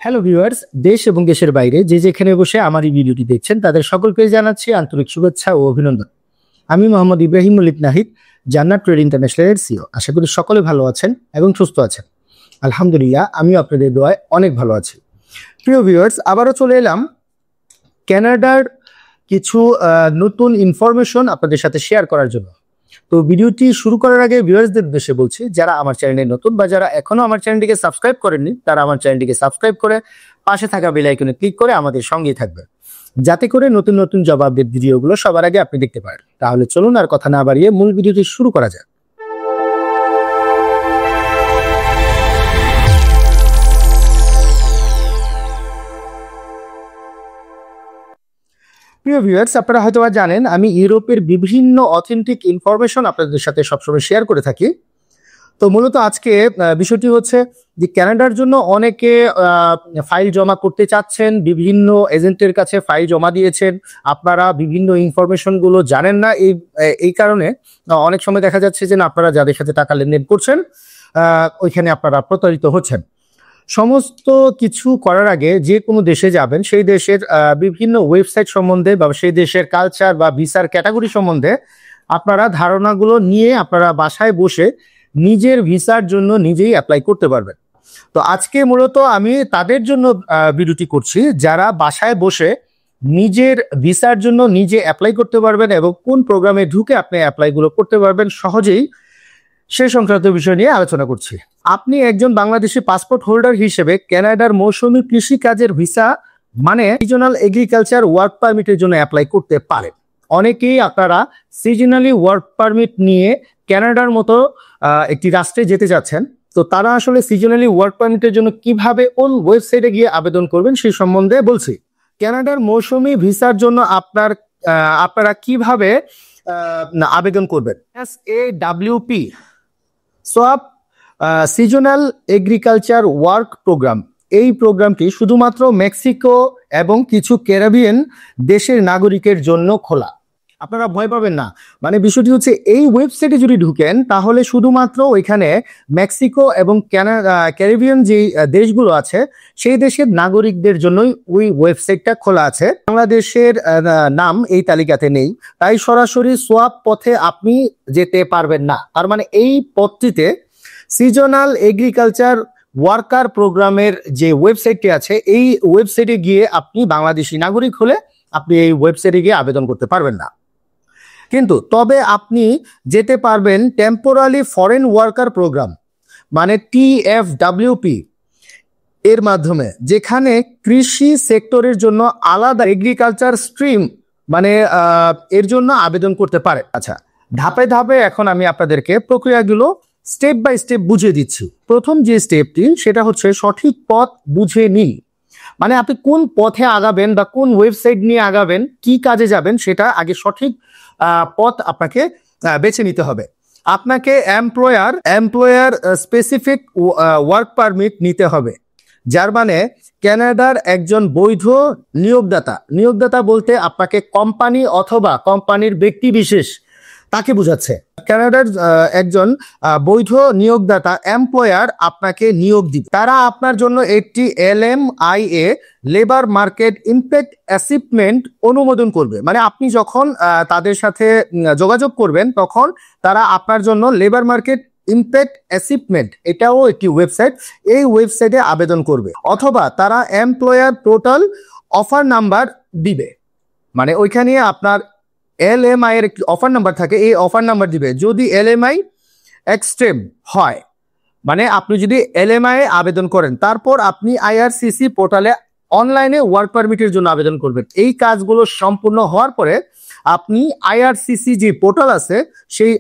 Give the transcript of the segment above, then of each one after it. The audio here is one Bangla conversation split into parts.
হ্যালো ভিউয়ার্স, দেশ এবং দেশের বাইরে যে যেখানে বসে আমার এই ভিডিওটি দেখছেন তাদের সকলকে জানাচ্ছি আন্তরিক শুভেচ্ছা ও অভিনন্দন। আমি মোহাম্মদ ইব্রাহিম মল্লিক নাহিদ, জান্নাত ট্রেড ইন্টারন্যাশনালের সিও। আশা করি সকলে ভালো আছেন এবং সুস্থ আছেন। আলহামদুলিল্লাহ, আমিও আপনাদের দোয়ায় অনেক ভালো আছি। প্রিয় ভিউয়ার্স, আবারও চলে এলাম কানাডার কিছু নতুন ইনফরমেশন আপনাদের সাথে শেয়ার করার জন্য। তো ভিডিওটি শুরু করার আগে ভিউয়ার্সদের উদ্দেশ্যে বলছি, যারা আমার চ্যানেলে নতুন বা যারা এখনো আমার চ্যানেলটিকে সাবস্ক্রাইব করেননি তারা আমার চ্যানেলটিকে সাবস্ক্রাইব করে পাশে থাকা বেল আইকনে ক্লিক করে আমাদের সঙ্গেই থাকবেন, যাতে করে নতুন নতুন জব আপডেট ভিডিওগুলো সবার আগে আপনি দেখতে পারেন। তাহলে চলুন আর কথা না বাড়িয়ে মূল ভিডিওটি শুরু করা যাক। প্রিয় ভিউয়ার্স, আপনারা হয়তো জানেন আমি ইউরোপের বিভিন্ন অথেন্টিক ইনফরমেশন আপনাদের সাথে সবসময় শেয়ার করে থাকি। তো মূলত আজকে বিষয়টি হচ্ছে যে কানাডার জন্য অনেকে ফাইল জমা করতে চাচ্ছেন, বিভিন্ন এজেন্টের কাছে ফাইল জমা দিয়েছেন, আপনারা বিভিন্ন ইনফরমেশনগুলো জানেন না। এই কারণে অনেক সময় দেখা যাচ্ছে যে আপনারা যাদের সাথে টাকা লেনদেন করছেন ওইখানে আপনারা প্রতারিত হচ্ছেন। সমস্ত কিছু করার আগে যে কোনো দেশে যাবেন সেই দেশের বিভিন্ন ওয়েবসাইট সম্বন্ধে বা সেই দেশের কালচার বা ভিসার ক্যাটাগরি সম্বন্ধে আপনারা ধারণাগুলো নিয়ে আপনারা বাসায় বসে নিজের ভিসার জন্য নিজেই অ্যাপ্লাই করতে পারবেন। তো আজকে মূলত আমি তাদের জন্য ভিডিওটি করছি যারা বাসায় বসে নিজের ভিসার জন্য নিজে অ্যাপ্লাই করতে পারবেন এবং কোন প্রোগ্রামে ঢুকে আপনি অ্যাপ্লাইগুলো করতে পারবেন সহজেই, সে সংক্রান্ত বিষয় নিয়ে আলোচনা করছি। আপনি একজন বাংলাদেশি পাসপোর্ট হোল্ডার হিসেবে কানাডার মৌসুমী কৃষি কাজের ভিসা মানে সিজনাল এগ্রিকালচার ওয়ার্ক পারমিটের জন্য অ্যাপ্লাই করতে পারেন। অনেকেই আপনারা সিজনালি ওয়ার্ক পারমিট নিয়ে কানাডার মতো একটি রাষ্ট্রে যেতে যাচ্ছেন। তো তারা আসলে সিজনালি ওয়ার্ক পারমিটের জন্য কিভাবে কোন ওয়েবসাইটে গিয়ে আবেদন করবেন সেই সম্বন্ধে বলছি। কানাডার মৌসুমী ভিসার জন্য আপনারা কিভাবে আবেদন করবেন। SAWP সোয়াপ সিজনাল এগ্রিকালচার ওয়ার্ক প্রোগ্রাম, এই প্রোগ্রামটি শুধুমাত্র মেক্সিকো এবং কিছু ক্যারিবিয়ান দেশের নাগরিকের জন্য খোলা। আপনারা ভয় পাবেন না, মানে বিষয়টি হচ্ছে এই ওয়েবসাইটে যদি ঢুকেন তাহলে শুধুমাত্র ওইখানে মেক্সিকো এবং ক্যারিবিয়ান যে দেশগুলো আছে সেই দেশের নাগরিকদের জন্যই ওই ওয়েবসাইটটা খোলা আছে। বাংলাদেশের নাম এই তালিকাতে নেই, তাই সরাসরি সোয়াপ পথে আপনি যেতে পারবেন না। তার মানে এই পথটিতে সিজনাল এগ্রিকালচার ওয়ার্কার প্রোগ্রামের যে ওয়েবসাইটটি আছে এই ওয়েবসাইটে গিয়ে আপনি বাংলাদেশি নাগরিক হলে আপনি এই ওয়েবসাইটে গিয়ে আবেদন করতে পারবেন না। কিন্তু তবে আপনি যেতে পারবেন টেম্পোরারি ফরেন ওয়ার্কার প্রোগ্রাম মানে TFWP এর মাধ্যমে, যেখানে কৃষি সেক্টরের জন্য আলাদা এগ্রিকালচার স্ট্রিম মানে এর জন্য আবেদন করতে পারে। আচ্ছা, ধাপে ধাপে এখন আমি আপনাদেরকে প্রক্রিয়াগুলো স্টেপ বাই স্টেপ বুঝিয়ে দিচ্ছি। প্রথম যে স্টেপটি সেটা হচ্ছে সঠিক পথ বুঝে নিন। মানে আপনি কোন পথে আগাবেন বা কোন ওয়েবসাইট নিয়ে আগাবেন, কি কাজে যাবেন সেটা আগে সঠিক পথ আপনাকে বেছে নিতে হবে। আপনাকে এমপ্লয়ার স্পেসিফিক ওয়ার্ক পারমিট নিতে হবে, যার মানে কানাডার একজন বৈধ নিয়োগদাতা বলতে আপনাকে কোম্পানি অথবা কোম্পানির ব্যক্তি বিশেষ তাকে বোঝাচ্ছে। কানাডার একজন বৈধ নিয়োগদাতা এমপ্লয়ার আপনাকে নিয়োগ দিবে। তারা আপনার জন্য একটি LMIA labour market impact assessment অনুমোদন করবে। মানে আপনি যখন তাদের সাথে যোগাযোগ করবেন তখন তারা আপনার জন্য লেবার মার্কেট ইমপ্যাক্ট অ্যাসেসমেন্ট, এটাও একটি ওয়েবসাইট, এই ওয়েবসাইটে আবেদন করবে। অথবা তারা এমপ্লয়ার পোর্টাল অফার নাম্বার দিবে, মানে ওইখানে আপনার LMI এর একটি অফার নাম্বার থাকে, এই অফার নাম্বার দিবে। যদি LMI এক্সট্রিম হয়, মানে আপনি যদি LMI আবেদন করেন তারপর আপনি IRCC পোর্টালে অনলাইনে ওয়ার্ক পারমিটের জন্য আবেদন করবেন। এই কাজগুলো সম্পূর্ণ হওয়ার পরে আপনি IRCC যে পোর্টাল আছে সেই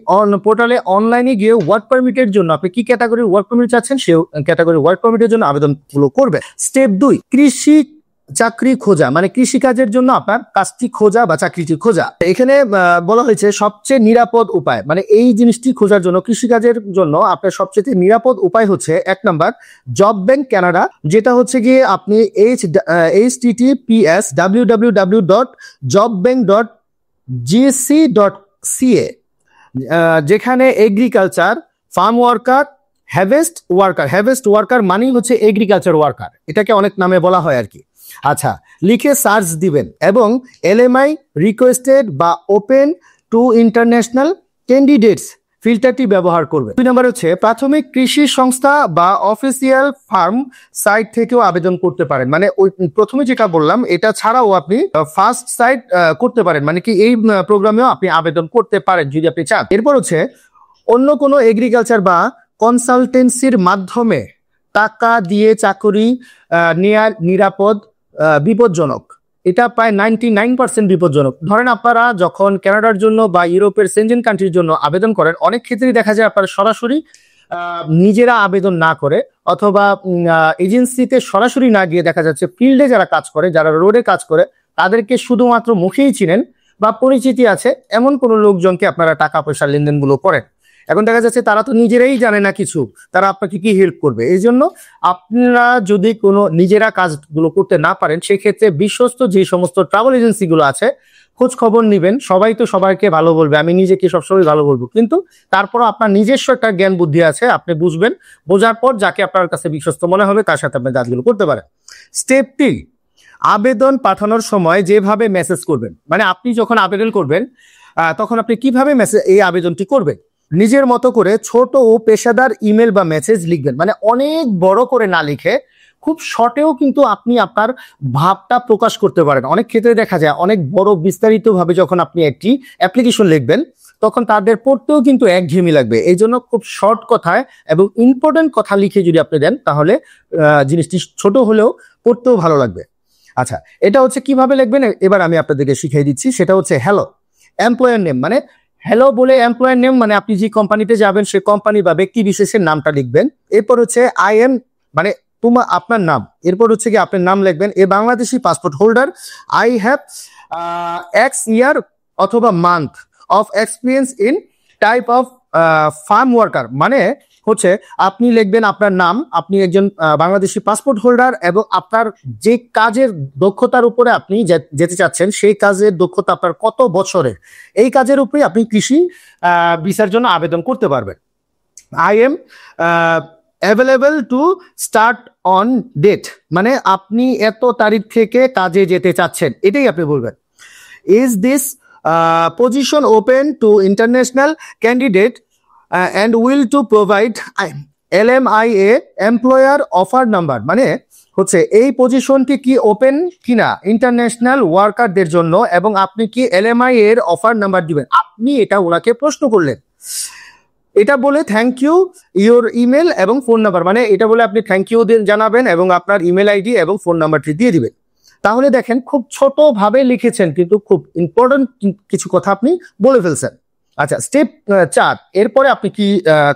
পোর্টালে অনলাইনে গিয়ে ওয়ার্ক পারমিটের জন্য আপনি কি ক্যাটাগরির ওয়ার্ক পারমিট চাচ্ছেন সেই ক্যাটাগরির ওয়ার্ক পারমিটের জন্য আবেদনগুলো করবে। স্টেপ 2, কৃষি চাকরি খোঁজা, মানে কৃষিকাজের জন্য আপনার কাজটি খোঁজা বা চাকরিটি খোঁজা। এখানে বলা হয়েছে সবচেয়ে নিরাপদ উপায়, মানে এই জিনিসটি খোঁজার জন্য কৃষিকাজের জন্য আপনার সবচেয়ে নিরাপদ উপায় হচ্ছে 1 নাম্বার জব ব্যাংক কানাডা, যেটা হচ্ছে গিয়ে আপনি https www.jobbank.gc.ca, যেখানে এগ্রিকালচার, ফার্ম ওয়ার্কার, হ্যাভেস্ট ওয়ার্কার মানেই হচ্ছে এগ্রিকালচার ওয়ার্কার, এটাকে অনেক নামে বলা হয় আর কি। আচ্ছা, লিখে সার্চ দিবেন এবং এলএমআই রিকোয়েস্টেড বা ওপেন টু ইন্টারন্যাশনাল ক্যান্ডিডেটস ফিল্টারটি ব্যবহার করবে। 2 নম্বর হচ্ছে প্রাথমিক কৃষি সংস্থা বা অফিসিয়াল ফার্ম সাইট থেকেও আবেদন করতে পারেন। মানে ওই প্রথমে যেটা বললাম এটা ছাড়াও আপনি ফার্স্ট সাইট করতে পারেন, মানে কি এই প্রোগ্রামেও আপনি আবেদন করতে পারেন যদি আপনি চান। এরপর হচ্ছে অন্য কোনো এগ্রিকালচার বা কনসালটেন্সির মাধ্যমে টাকা দিয়ে চাকরি নেয়ার নিরাপদ বিপজ্জনক। এটা প্রায় 99% বিপজ্জনক। ধরেন আপনারা যখন কানাডার জন্য বা ইউরোপের সেনজেন কান্ট্রির জন্য আবেদন করেন, অনেক ক্ষেত্রেই দেখা যায় আপনারা সরাসরি নিজেরা আবেদন না করে অথবা এজেন্সিতে সরাসরি না গিয়ে দেখা যাচ্ছে ফিল্ডে যারা কাজ করে, যারা রোডে কাজ করে, তাদেরকে শুধুমাত্র মুখেই চিনেন বা পরিচিতি আছে এমন কোনো লোকজনকে আপনারা টাকা পয়সার লেনদেনগুলো করেন। এখন দেখা যাচ্ছে তারা তো নিজেরাই জানে না কিছু, তারা আপনাকে কি হেল্প করবে। এই জন্য আপনারা যদি কোনো নিজেরা কাজগুলো করতে না পারেন, সেক্ষেত্রে বিশ্বস্ত যে সমস্ত ট্রাভেল এজেন্সিগুলো আছে খোঁজ খবর নিবেন। সবাই তো সবাইকে ভালো বলবে, আমি নিজেকে সবসময় ভালো বলবো, কিন্তু তারপরও আপনার নিজস্ব একটা জ্ঞান বুদ্ধি আছে, আপনি বুঝবেন, বোঝার পর যাকে আপনার কাছে বিশ্বস্ত মনে হবে তার সাথে আপনি কাজগুলো করতে পারেন। স্টেপ 3, আবেদন পাঠানোর সময় যেভাবে মেসেজ করবেন, মানে আপনি যখন আবেদন করবেন তখন আপনি কিভাবে এই আবেদনটি করবেন। নিজের মতো করে ছোট ও পেশাদার ইমেল বা মেসেজ লিখবেন, মানে অনেক বড় করে না লিখে খুব শর্টেও কিন্তু আপনি আপনার ভাবটা প্রকাশ করতে পারেন। অনেক ক্ষেত্রে দেখা যায় অনেক বড় বিস্তারিতভাবে যখন আপনি একটি অ্যাপ্লিকেশন লিখবেন তখন তাদের পড়তেও কিন্তু একঘেয়েমি লাগবে। এই জন্য খুব শর্ট কথায় এবং ইম্পর্টেন্ট কথা লিখে যদি আপনি দেন তাহলে জিনিসটি ছোট হলেও পড়তেও ভালো লাগবে। আচ্ছা, এটা হচ্ছে কিভাবে লিখবেন এবার আমি আপনাদেরকে শিখিয়ে দিচ্ছি। সেটা হচ্ছে হ্যালো এমপ্লয়ার নেম, মানে হ্যালো বলে এমপ্লয়ার নেম মানে আপনি যে কোম্পানিতে যাবেন সেই কোম্পানি বা ব্যক্তি বিশেষের নামটা লিখবেন। এরপর হচ্ছে আই এম মানে আপনার নাম। এরপর হচ্ছে কি আপনার নাম লিখবেন। A Bangladeshi passport holder, I have X year অথবা month of experience in type of farm worker, মানে হচ্ছে আপনি লিখবেন আপনার নাম, আপনি একজন বাংলাদেশি পাসপোর্ট হোল্ডার এবং আপনার যে কাজের দক্ষতার উপরে আপনি যেতে চাচ্ছেন সেই কাজের দক্ষতা আপনার কত বছরের, এই কাজের উপরে আপনি কৃষি ভিসার জন্য আবেদন করতে পারবেন। I am available to start on date, মানে আপনি এত তারিখ থেকে কাজে যেতে চাচ্ছেন, এটাই আপনি বলবেন। Is this position open to international candidate and will to provide LMIA employer offer number, মানে হচ্ছে এই পজিশনটি কি ওপেন কিনা ইন্টারন্যাশনাল ওয়ার্কারদের জন্য এবং আপনি কি LMI এর অফার নাম্বার দিবেন। আপনি এটা ওনাকে প্রশ্ন করলেন, এটা বলে থ্যাংক ইউ ইওর ইমেল এবং ফোন নাম্বার, মানে এটা বলে আপনি থ্যাংক ইউ জানাবেন এবং আপনার ইমেল আইডি এবং ফোন নাম্বারটি দিয়ে দিবেন। তাহলে দেখেন খুব ছোট ভাবে লিখেছেন কিন্তু খুব ইম্পর্টেন্ট কিছু কথা আপনি বলে ফেলছেন। আচ্ছা, স্টেপ 4, এরপরে আপনি কি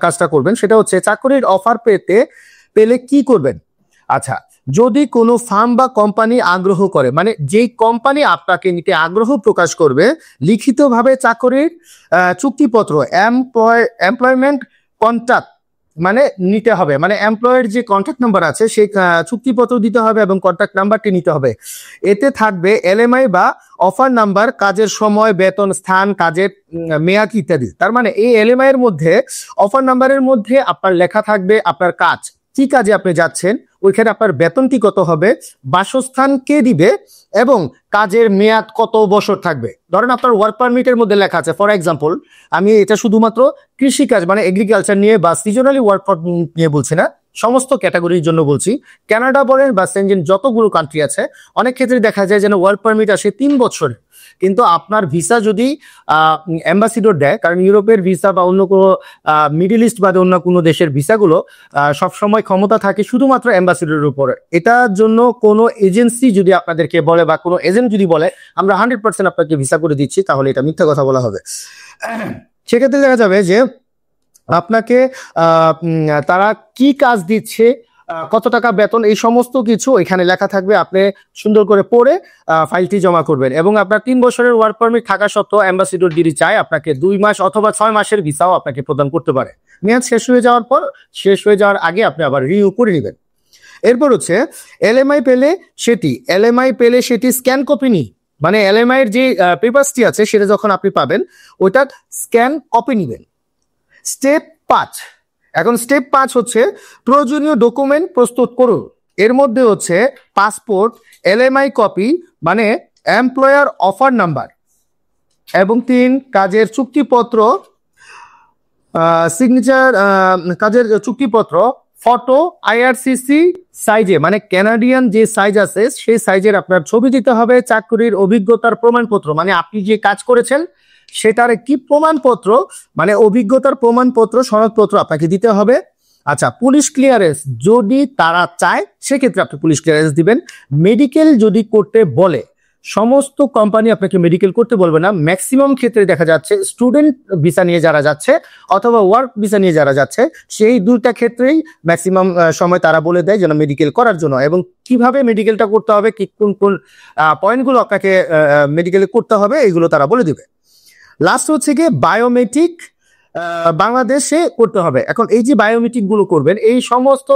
কাজটা করবেন সেটা হচ্ছে চাকরির অফার পেলে কি করবেন। আচ্ছা, যদি কোনো ফার্ম বা কোম্পানি আগ্রহ করে, মানে যেই কোম্পানি আপনাকে নিতে আগ্রহ প্রকাশ করবে, লিখিতভাবে চাকরির চুক্তিপত্র এমপ্লয়মেন্ট কন্ট্রাক্ট মানে নিতে হবে, মানে এমপ্লয়ের যে কন্ট্যাক্ট নাম্বার আছে সেই চুক্তিপত্র দিতে হবে এবং কন্ট্যাক্ট নাম্বারটি নিতে হবে। এতে থাকবে এলএমআই বা অফার নাম্বার, কাজের সময়, বেতন, স্থান, কাজের মেয়াদ ইত্যাদি। তার মানে এই এলএমআই এর মধ্যে, অফার নাম্বারের মধ্যে আপনার লেখা থাকবে আপনার কাজ, কি কাজে আপনি যাচ্ছেন, ওইখানে আপনার বেতনটি কত হবে, বাসস্থান কে দিবে এবং কাজের মেয়াদ কত বছর থাকবে। ধরেন আপনার ওয়ার্ক পারমিটের মধ্যে লেখা আছে, ফর এক্সাম্পল আমি এটা শুধুমাত্র কৃষিকাজ মানে এগ্রিকালচার নিয়ে বা সিজনালি ওয়ার্ক পারমিট নিয়ে বলছি না, সমস্ত ক্যাটাগরির জন্য বলছি। কানাডা বলেন বা সেনজেন যতগুলো কান্ট্রি আছে, অনেক ক্ষেত্রে দেখা যায় যেন ওয়ার্ক পারমিট আসে 3 বছর, কিন্তু আপনার ভিসা যদি অ্যাম্বাসিডর দেয়, কারণ ইউরোপের ভিসা বা অন্য কোনো মিডল ইস্ট বা অন্য কোনো দেশের ভিসাগুলো সবসময় ক্ষমতা থাকে শুধুমাত্র অ্যাম্বাসিডরের উপরে। এটার জন্য কোনো এজেন্সি যদি আপনাদেরকে বলে বা কোনো এজেন্ট যদি বলে আমরা 100% আপনাকে ভিসা করে দিচ্ছি, তাহলে এটা মিথ্যা কথা বলা হবে। সেক্ষেত্রে দেখা যাবে যে আপনাকে তারা কি কাজ দিচ্ছে, কত টাকা বেতন, এই সমস্ত কিছু এখানে লেখা থাকবে। আপনি সুন্দর করে পড়ে ফাইলটি জমা করবেন এবং আপনার 3 বছরের ওয়ার্ক পারমিট থাকা সত্ত্বেও অ্যাম্বাসিডর যদি চায় আপনাকে 2 মাস অথবা 6 মাসের ভিসাও আপনাকে প্রদান করতে পারে। মেয়াদ শেষ হয়ে যাওয়ার আগে আপনি আবার রিনিউ করে নেবেন। এরপর হচ্ছে এলএমআই পেলে সেটি স্ক্যান কপি নিই, মানে এলএমআই এর যে পেপারসটি আছে সেটা যখন আপনি পাবেন ওইটা স্ক্যান কপি নেবেন। স্টেপ 5, এখন স্টেপ 5 হচ্ছে প্রয়োজনীয় ডকুমেন্ট প্রস্তুত করুন। এর মধ্যে হচ্ছে পাসপোর্ট, এলএমআই কপি মানে এমপ্লয়ার অফার নাম্বার, এবং 3 কাজের চুক্তিপত্র, সিগনেচার, কাজের চুক্তিপত্র, ফটো আইআরসিসি সাইজে মানে কানাডিয়ান যে সাইজ আছে সেই সাইজের আপনার ছবি দিতে হবে। চাকরির অভিজ্ঞতার প্রমাণপত্র মানে আপনি যে কাজ করেছেন সেটার একটি প্রমাণপত্র মানে অভিজ্ঞতার প্রমাণপত্র, সনদপত্র আপনাকে দিতে হবে। আচ্ছা, পুলিশ ক্লিয়ারেন্স যদি তারা চায় সেক্ষেত্রে আপনি পুলিশ ক্লিয়ারেন্স দিবেন। মেডিকেল যদি করতে বলে, সমস্ত কোম্পানি আপনাকে মেডিকেল করতে বলবে না, ম্যাক্সিমাম ক্ষেত্রে দেখা যাচ্ছে স্টুডেন্ট ভিসা নিয়ে যারা যাচ্ছে অথবা ওয়ার্ক ভিসা নিয়ে যারা যাচ্ছে সেই দুইটা ক্ষেত্রেই ম্যাক্সিমাম সময় তারা বলে দেয় যেন মেডিকেল করার জন্য, এবং কিভাবে মেডিকেলটা করতে হবে, কি কোন কোন পয়েন্টগুলো আপনাকে মেডিকেল করতে হবে এইগুলো তারা বলে দিবে। লাস্ট হচ্ছে গিয়ে বায়োমেট্রিক বাংলাদেশে করতে হবে। এখন এই যে বায়োমেট্রিক গুলো করবেন, এই সমস্ত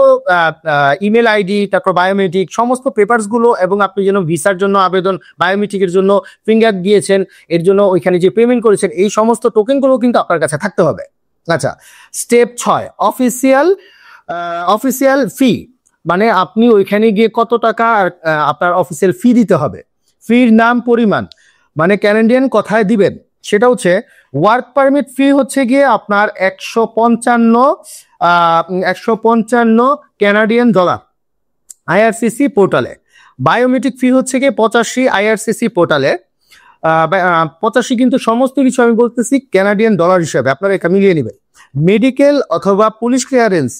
ইমেল আইডি, তারপর বায়োমেট্রিক সমস্ত পেপারস গুলো, এবং আপনি যেন ভিসার জন্য আবেদন, বায়োমেট্রিকের জন্য ফিঙ্গার দিয়েছেন, এর জন্য ওইখানে যে পেমেন্ট করেছেন, এই সমস্ত টোকেন গুলো কিন্তু আপনার কাছে থাকতে হবে। আচ্ছা, স্টেপ 6 অফিসিয়াল ফি মানে আপনি ওইখানে গিয়ে কত টাকা আপনার অফিসিয়াল ফি দিতে হবে। ফির নাম পরিমাণ মানে ক্যানাডিয়ান কথায় দিবেন, সেটা হচ্ছে ওয়ার্ক পারমিট ফি হচ্ছে গিয়ে আপনার 155 কানাডিয়ান ডলার আইআরসিসি পোর্টালে। বায়োমেট্রিক ফি হচ্ছে গিয়ে 85 আইআরসিসি পোর্টালে। 85 কিন্তু সমস্ত কিছু আমি বলতেছি কানাডিয়ান ডলার হিসাবে, আপনারা এটা মিলিয়ে নেবেন। মেডিকেল অথবা পুলিশ ক্লিয়ারেন্স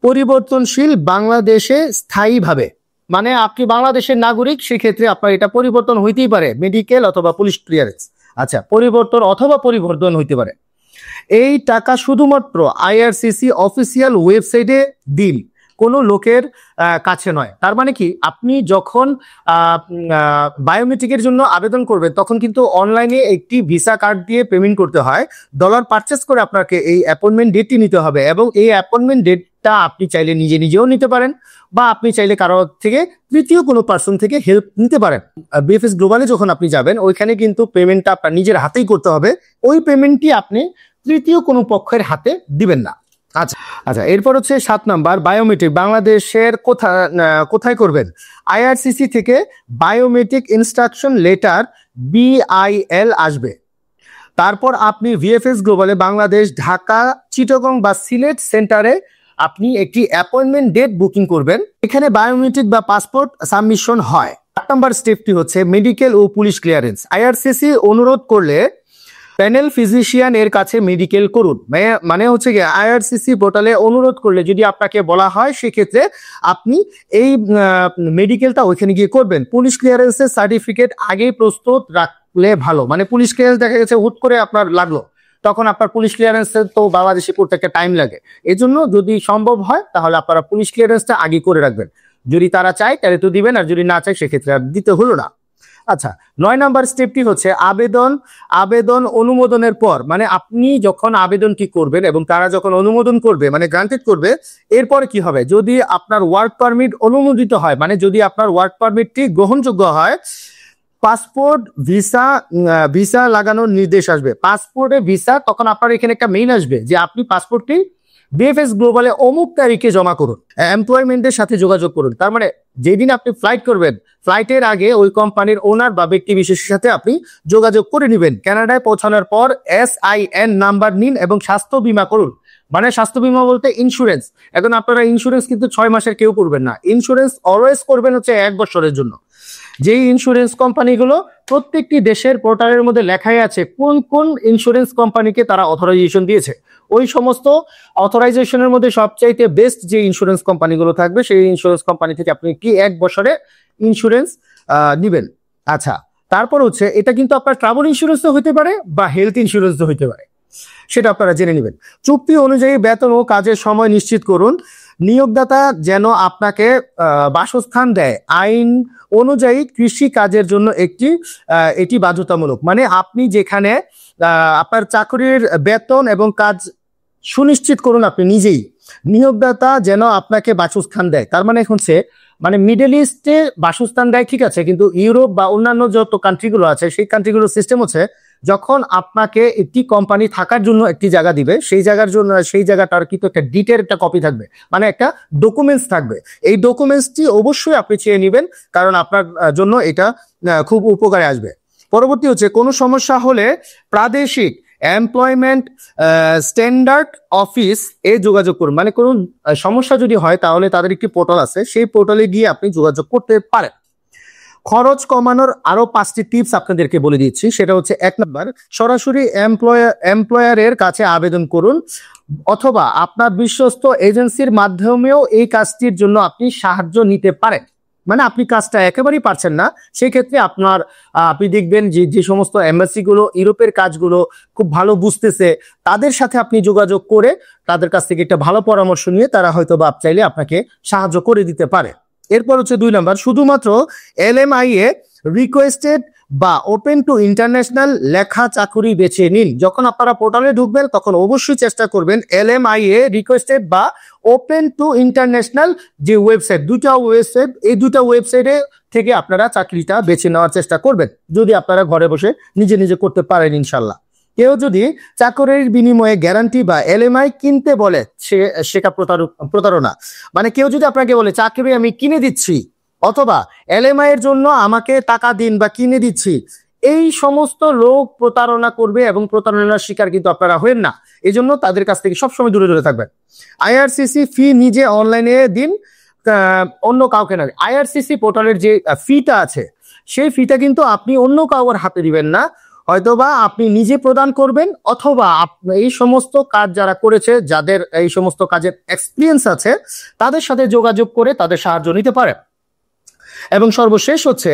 পরিবর্তনশীল বাংলাদেশে স্থায়ীভাবে মানে আপনি বাংলাদেশের নাগরিক, সেক্ষেত্রে আপনার এটা পরিবর্তন হইতেই পারে, মেডিকেল অথবা পুলিশ ক্লিয়ারেন্স। আচ্ছা, পরিবর্তন হইতে পারে। এই টাকা শুধুমাত্র আইআরসিসি অফিসিয়াল ওয়েবসাইটে দিন, কোনো লোকের কাছে নয়। তার মানে কি, আপনি যখন বায়োমেট্রিকের জন্য আবেদন করবেন তখন কিন্তু অনলাইনে একটি ভিসা কার্ড দিয়ে পেমেন্ট করতে হয়, ডলার পারচেস করে আপনাকে এই অ্যাপয়েন্টমেন্ট ডেটটি নিতে হবে, এবং এই অ্যাপয়েন্টমেন্ট ডেটটা আপনি চাইলে নিজেও নিতে পারেন, বা আপনি চাইলে কারো থেকে তৃতীয় কোনো পার্সন থেকে হেল্প নিতে পারেন। বিএফএস গ্লোবালে যখন আপনি যাবেন ওইখানে কিন্তু পেমেন্টটা আপনার নিজের হাতেই করতে হবে, ওই পেমেন্টটি আপনি তৃতীয় কোনো পক্ষের হাতে দিবেন না। আচ্ছা, এরপর হচ্ছে 7 নাম্বার বায়োমেট্রিক বাংলাদেশের কোথায় করবেন। আইআরসিসি থেকে বায়োমেট্রিক ইনস্ট্রাকশন লেটার BIL আসবে। তারপর আপনি ভিএফএস গ্লোবালে বাংলাদেশ ঢাকা, চিটাগং বা সিলেট সেন্টারে আপনি একটি অ্যাপয়েন্টমেন্ট ডেট বুকিং করবেন, এখানে বায়োমেট্রিক বা পাসপোর্ট সাবমিশন হয়। 8 নাম্বার স্টেপটি হচ্ছে মেডিকেল ও পুলিশ ক্লিয়ারেন্স। আইআরসিসি অনুরোধ করলে প্যানেল ফিজিশিয়ান এর কাছে মেডিকেল করুন, মানে হচ্ছে গিয়ে আইআরসিসি পোর্টালে অনুরোধ করলে যদি আপনাকে বলা হয় সেক্ষেত্রে আপনি এই মেডিকেলটা ওইখানে গিয়ে করবেন। পুলিশ ক্লিয়ারেন্সের সার্টিফিকেট আগেই প্রস্তুত রাখলে ভালো, মানে পুলিশ ক্লিয়ারেন্স দেখা গেছে হুট করে আপনার লাগলো, তখন আপনার পুলিশ ক্লিয়ারেন্সের তো বাংলাদেশে করতে একটা টাইম লাগে, এই জন্য যদি সম্ভব হয় তাহলে আপনারা পুলিশ ক্লিয়ারেন্সটা আগে করে রাখবেন। যদি তারা চায় তাহলে তো দিবেন, আর যদি না চায় সেক্ষেত্রে আর দিতে হলো না। আচ্ছা, 9 নাম্বার স্টেপটি হচ্ছে আবেদন অনুমোদনের পর, মানে আপনি যখন আবেদনটি করবেন এবং তারা যখন অনুমোদন করবে মানে গ্রান্টেড করবে, এরপরে কি হবে, যদি আপনার ওয়ার্ক পারমিট অনুমোদিত হয় মানে যদি আপনার ওয়ার্ক পারমিটটি গ্রহণযোগ্য হয়, পাসপোর্ট ভিসা লাগানোর নির্দেশ আসবে। পাসপোর্টে ভিসা, তখন আপনার এখানে একটা মেইল আসবে যে আপনি পাসপোর্টটি বিএফএস গ্লোবালে অমুক তারিখে জমা করুন, এমপ্লয়মেন্টের সাথে যোগাযোগ করুন। তার মানে যেদিন আপনি ফ্লাইট করবেন, ফ্লাইটের আগে ওই কোম্পানির ওনার বা ব্যক্তি বিশেষের সাথে আপনি যোগাযোগ করে নেবেন। কানাডায় পৌঁছানোর পর SIN নাম্বার নিন এবং স্বাস্থ্য বীমা করুন, মানে স্বাস্থ্য বীমা বলতে ইন্স্যুরেন্স। এখন আপনারা ইন্স্যুরেন্স কিন্তু 6 মাসের কেউ করবেন না, ইন্স্যুরেন্স অলওয়েজ করবেন হচ্ছে 1 বছরের জন্য। যেই ইন্স্যুরেন্স কোম্পানিগুলো প্রত্যেকটি দেশের পোর্টালের মধ্যে লেখাই আছে কোন কোন ইন্স্যুরেন্স কোম্পানিকে তারা অথরাইজেশন দিয়েছে, ওই সমস্ত অথরাইজেশনের মধ্যে সবচাইতে বেস্ট যে ইন্স্যুরেন্স কোম্পানিগুলো থাকবে সেই ইন্স্যুরেন্স কোম্পানি থেকে আপনি কি 1 বছরে ইন্স্যুরেন্স নিবেন। আচ্ছা, তারপর হচ্ছে এটা কিন্তু আপনার ট্রাভেল ইন্স্যুরেন্সও হতে পারে বা হেলথ ইন্স্যুরেন্সও হতে পারে, সেটা আপনারা জেনে নেবেন। চুক্তি অনুযায়ী বেতন ও কাজের সময় নিশ্চিত করুন। নিয়োগদাতা যেন আপনাকে বাসস্থান দেয়, আইন অনুযায়ী কৃষি কাজের জন্য এটি বাধ্যতামূলক, মানে আপনি যেখানে আপনার চাকরির বেতন এবং কাজ সুনিশ্চিত করুন আপনি নিজেই। নিয়োগদাতা যেন আপনাকে বাসস্থান দেয়, তার মানে হচ্ছে মানে মিডল ইস্টে বাসস্থান দেয় ঠিক আছে, কিন্তু ইউরোপ বা অন্যান্য যত কান্ট্রিগুলো আছে সেই কান্ট্রিগুলোর সিস্টেম হচ্ছে যখন আপনাকে একটি কোম্পানি থাকার জন্য একটি জায়গা দিবে, সেই জায়গার জন্য সেই জায়গাটার কিন্তু একটা ডিটের একটা কপি থাকবে, মানে একটা ডকুমেন্টস থাকবে। এই ডকুমেন্টসটি অবশ্যই আপনি চেয়ে নেবেন, কারণ আপনার জন্য এটা খুব উপকারে আসবে। পরবর্তী হচ্ছে কোনো সমস্যা হলে প্রাদেশিক এমপ্লয়মেন্ট স্ট্যান্ডার্ড অফিস এ যোগাযোগ করুন। মানে কোনো সমস্যা যদি হয় তাহলে তাদের একটি পোর্টাল আছে, সেই পোর্টালে গিয়ে আপনি যোগাযোগ করতে পারেন। খরচ কমানোর আরো 5টি টিপস আপনাদেরকে বলে দিচ্ছি। সেটা হচ্ছে 1 নাম্বার, সরাসরি এমপ্লয়ারের কাছে আবেদন করুন, অথবা আপনার বিশ্বস্ত এজেন্সির মাধ্যমেও এই কাজটির জন্য আপনি সাহায্য নিতে পারেন। মানে আপনি কাজটা একেবারেই পারছেন না, সেই ক্ষেত্রে আপনি দেখবেন যে সমস্ত এম্বাসি গুলো ইউরোপের কাজগুলো খুব ভালো বুঝতেছে, তাদের সাথে আপনি যোগাযোগ করে তাদের কাছ থেকে একটা ভালো পরামর্শ নিয়ে তারা হয়তো বা চাইলে আপনাকে সাহায্য করে দিতে পারে। এরপর হচ্ছে 2 নাম্বার, শুধুমাত্র LMIA রিকোয়েস্টেড বা ওপেন টু ইন্টারন্যাশনাল লেখা চাকুরি বেছে নিন। যখন আপনারা পোর্টালে ঢুকবেন তখন অবশ্যই চেষ্টা করবেন LMIA রিকোয়েস্টেড বা ওপেন টু ইন্টারন্যাশনাল যে ওয়েবসাইট, এই দুটা ওয়েবসাইটে থেকে আপনারা চাকরিটা বেছে নেওয়ার চেষ্টা করবেন, যদি আপনারা ঘরে বসে নিজে নিজে করতে পারেন ইনশাল্লাহ। কেউ যদি চাকরির বিনিময়ে গ্যারান্টি বা LMI কিনতে বলে সেটা প্রতারণা। মানে কেউ যদি আপনাকে বলে চাকরি আমি কিনে দিচ্ছি, অথবা LMI এর জন্য আমাকে টাকা দিন বা কিনে দিচ্ছি, এই সমস্ত লোক প্রতারণা করবে এবং প্রতারণার শিকার কিন্তু আপনারা হবেন না। এই জন্য তাদের কাছ থেকে সবসময় দূরে দূরে থাকবেন। IRCC ফি নিজে অনলাইনে দিন, অন্য কাউকে না। IRCC পোর্টালের যে ফিটা আছে সেই ফিটা কিন্তু আপনি অন্য কাউর হাতে দিবেন না, হয়তোবা আপনি নিজে প্রদান করবেন, অথবা এই সমস্ত কাজ যারা করেছে, যাদের এই সমস্ত কাজের এক্সপিরিয়েন্স আছে, তাদের সাথে যোগাযোগ করে তাদের সাহায্য নিতে পারেন। এবং সর্বশেষ হচ্ছে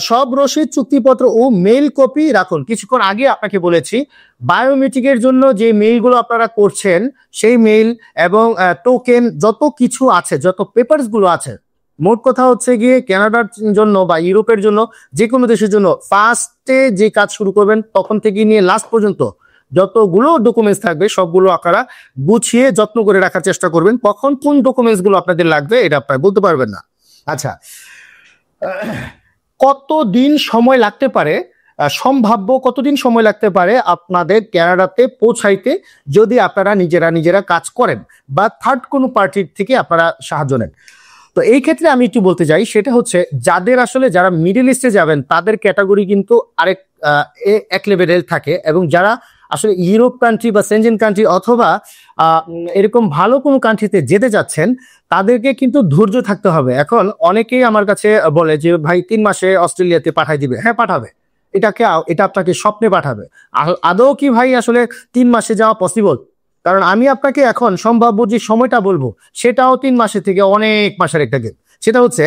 সব রসিদ, চুক্তিপত্র ও মেইল কপি রাখুন। কিছুক্ষণ আগে আপনাকে বলেছি বায়োমেট্রিকের জন্য যে মেইলগুলো আপনারা করছেন, সেই মেইল এবং টোকেন যত কিছু আছে, যত পেপারস গুলো আছে, মোট কথা হচ্ছে গিয়ে কানাডার জন্য বা ইউরোপের জন্য, যে কোনো দেশের জন্য ফার্স্টে যে কাজ শুরু করবেন তখন থেকে নিয়ে লাস্ট পর্যন্ত যতগুলো ডকুমেন্টস থাকবে সবগুলো আপনারা গুছিয়ে যত্ন করে রাখার চেষ্টা করবেন। কখন কোন ডকুমেন্টস গুলো আপনাদের লাগবে এটা আপনারা বলতে পারবেন না। আচ্ছা, কতদিন সময় লাগতে পারে, সম্ভাব্য কতদিন সময় লাগতে পারে আপনাদের কানাডাতে পৌঁছাইতে, যদি আপনারা নিজেরা কাজ করেন বা থার্ড কোনো পার্টির থেকে আপনারা সাহায্য নেন? তো এই ক্ষেত্রে আমি একটু বলতে চাই, সেটা হচ্ছে যারা মিডল ইস্টে যাবেন তাদের ক্যাটাগরি কিন্তু এক লেভেলের থাকে, এবং যারা আসলে ইউরোপ কান্ট্রি বা সেনজেন কান্ট্রি অথবা এরকম ভালো কোনো কান্ট্রিতে যেতে যাচ্ছেন, তাদেরকে কিন্তু ধৈর্য থাকতে হবে। এখন অনেকেই আমার কাছে বলে যে ভাই 3 মাসে অস্ট্রেলিয়াতে পাঠাই দিবে। হ্যাঁ, পাঠাবে। এটা আপনাকে স্বপ্নে পাঠাবে। আদৌ কি ভাই আসলে 3 মাসে যাওয়া পসিবল? কারণ আমি আপনাকে এখন সম্ভাব্য যে সময়টা বলবো সেটাও 3 মাসের থেকে অনেক মাসের একটা গেম। সেটা হচ্ছে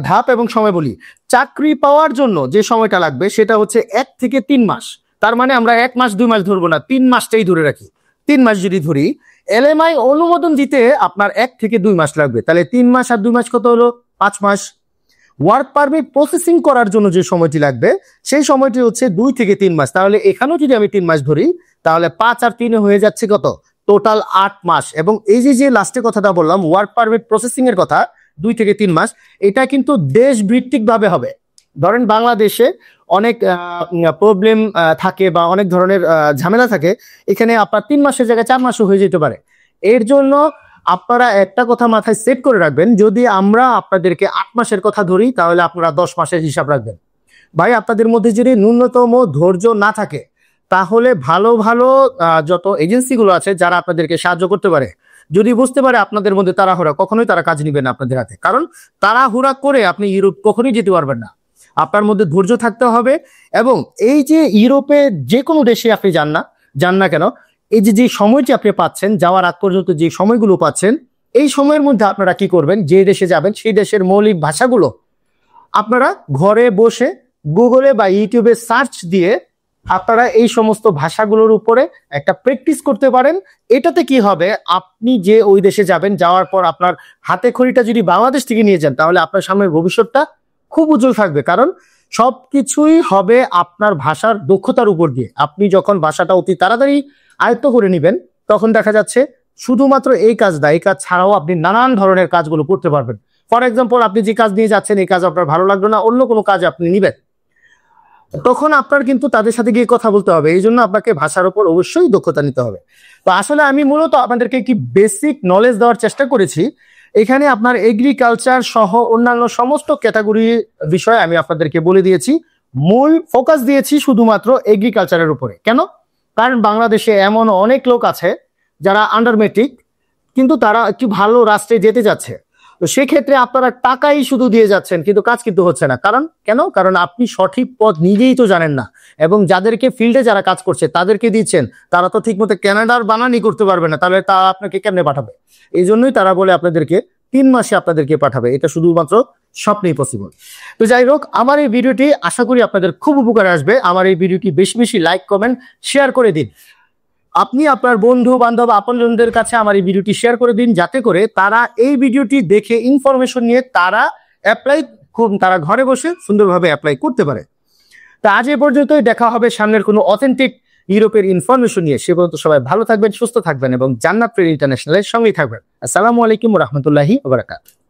ধাপ এবং সময় বলি। চাকরি পাওয়ার জন্য যে সময়টা লাগবে সেটা হচ্ছে 1 থেকে 3 মাস। তার মানে আমরা 1 মাস 2 মাস ধরবো না, 3 মাসটাই ধরে রাখি। 3 মাস যদি ধরি, LMI অনুমোদন দিতে আপনার 1 থেকে 2 মাস লাগবে, তাহলে 3 মাস আর 2 মাস কত হলো? 5 মাস। ওয়ার্ক পারমিট প্রসেসিং করার জন্য যে সময়টি লাগবে সেই সময়টি হচ্ছে 2 থেকে 3 মাস। তাহলে এখানেও যদি আমি 3 মাস ধরি, তাহলে 5 আর 3 হয়ে যাচ্ছে কত? টোটাল 8 মাস। এবং এই যে লাস্টে কথাটা বললাম ওয়ার্ক পারমিট প্রসেসিং এর কথা, 2 থেকে 3 মাস, এটা কিন্তু দেশ ভিত্তিক ভাবে হবে। ধরেন বাংলাদেশে অনেক প্রবলেম থাকে বা অনেক ধরনের ঝামেলা থাকে, এখানে আপনার 3 মাসের জায়গায় 4 মাসও হয়ে যেতে পারে। এর জন্য আপনারা একটা কথা মাথায় সেট করে রাখবেন, যদি আমরা আপনাদেরকে 8 মাসের কথা ধরি তাহলে আপনারা 10 মাসের হিসাব রাখবেন। ভাই, আপনাদের মধ্যে যদি ন্যূনতম ধৈর্য না থাকে, তাহলে ভালো যত এজেন্সিগুলো আছে যারা আপনাদেরকে সাহায্য করতে পারে, যদি বুঝতে পারে আপনাদের মধ্যে তাড়াহুড়া, কখনোই তারা কাজ নিবে না আপনাদের হাতে। কারণ তাড়াহুড়া করে আপনি ইউরোপ কখনোই যেতে পারবেন না। আপনার মধ্যে ধৈর্য থাকতে হবে। এবং এই যে ইউরোপে যে কোনো দেশে আপনি যান না কেন, এই যে সময়টি আপনি পাচ্ছেন, যাওয়ার আগ পর্যন্ত যে সময়গুলো পাচ্ছেন, এই সময়ের মধ্যে আপনারা কি করবেন, যে দেশে যাবেন সেই দেশের মৌলিক ভাষাগুলো আপনারা ঘরে বসে গুগলে বা ইউটিউবে সার্চ দিয়ে আপনারা এই সমস্ত ভাষাগুলোর উপরে একটা প্র্যাকটিস করতে পারেন। এটাতে কি হবে, আপনি যে ওই দেশে যাবেন, যাওয়ার পর আপনার হাতে খড়িটা যদি বাংলাদেশ থেকে নিয়ে যান, তাহলে আপনার সামনের ভবিষ্যৎটা খুব উজ্জ্বল থাকবে। কারণ সবকিছুই হবে আপনার ভাষার দক্ষতার উপর দিয়ে। আপনি যখন ভাষাটা অতি তাড়াতাড়ি আয়ত্ত করে নেবেন, তখন দেখা যাচ্ছে শুধুমাত্র এই কাজ ছাড়াও আপনি নানান ধরনের কাজগুলো করতে পারবেন। ফর এক্সাম্পল, আপনি যে কাজ নিয়ে যাচ্ছেন এই কাজ আপনার ভালো লাগলো না, অন্য কোনো কাজ আপনি নিবেন। তখন আপনার কিন্তু তাদের সাথে গিয়ে কথা বলতে হবে, এই জন্য আপনাকে ভাষার উপর অবশ্যই দক্ষতা নিতে হবে। তো আসলে আমি মূলত আপনাদেরকে কি বেসিক নলেজ দেওয়ার চেষ্টা করেছি। এখানে আপনার এগ্রিকালচার সহ অন্যান্য সমস্ত ক্যাটাগরি বিষয় আমি আপনাদেরকে বলে দিয়েছি। মূল ফোকাস দিয়েছি শুধুমাত্র এগ্রিকালচারের উপরে। কেন? কারণ বাংলাদেশে এমন অনেক লোক আছে যারা আন্ডার মেট্রিক, কিন্তু তারা একটু ভালো রাষ্ট্রে যেতে যাচ্ছে। তো সেক্ষেত্রে আপনারা টাকাই শুধু দিয়ে যাচ্ছেন, কিন্তু কাজ কিন্তু হচ্ছে না। কেন? কারণ আপনি সঠিক পথ নিজেই তো জানেন না, এবং যাদেরকে ফিল্ডে যারা কাজ করছে তাদেরকে দিচ্ছেন, তারা তো ঠিক মতো কানাডার বানানই করতে পারবে না, তাহলে তা আপনাকে কেমনে পাঠাবে? এই জন্যই তারা বলে আপনাদেরকে 3 মাসে আপনাদেরকে পাঠাবে। এটা শুধুমাত্র স্বপ্নেই পসিবল। তো যাই হোক, আমার এই ভিডিওটি আশা করি আপনাদের খুব উপকারে আসবে। আমার এই ভিডিওটি বেশি বেশি লাইক, কমেন্ট, শেয়ার করে দিন। আপনি আপনার বন্ধু বান্ধব আপনজনদের কাছে আমার এই ভিডিওটি শেয়ার করে দিন, যাতে করে তারা এই ভিডিওটি দেখে ইনফরমেশন নিয়ে তারা ঘরে বসে সুন্দরভাবে অ্যাপ্লাই করতে পারে। তা আজ এ পর্যন্তই, দেখা হবে সামনের কোনো অথেন্টিক ইউরোপের ইনফরমেশন নিয়ে। সে পর্যন্ত সবাই ভালো থাকবেন, সুস্থ থাকবেন এবং জান্নাত ট্রেড ইন্টারন্যাশনালের সঙ্গেই থাকবেন। আসসালামু আলাইকুম ওয়া রাহমাতুল্লাহি ওয়া বারাকাতুহু।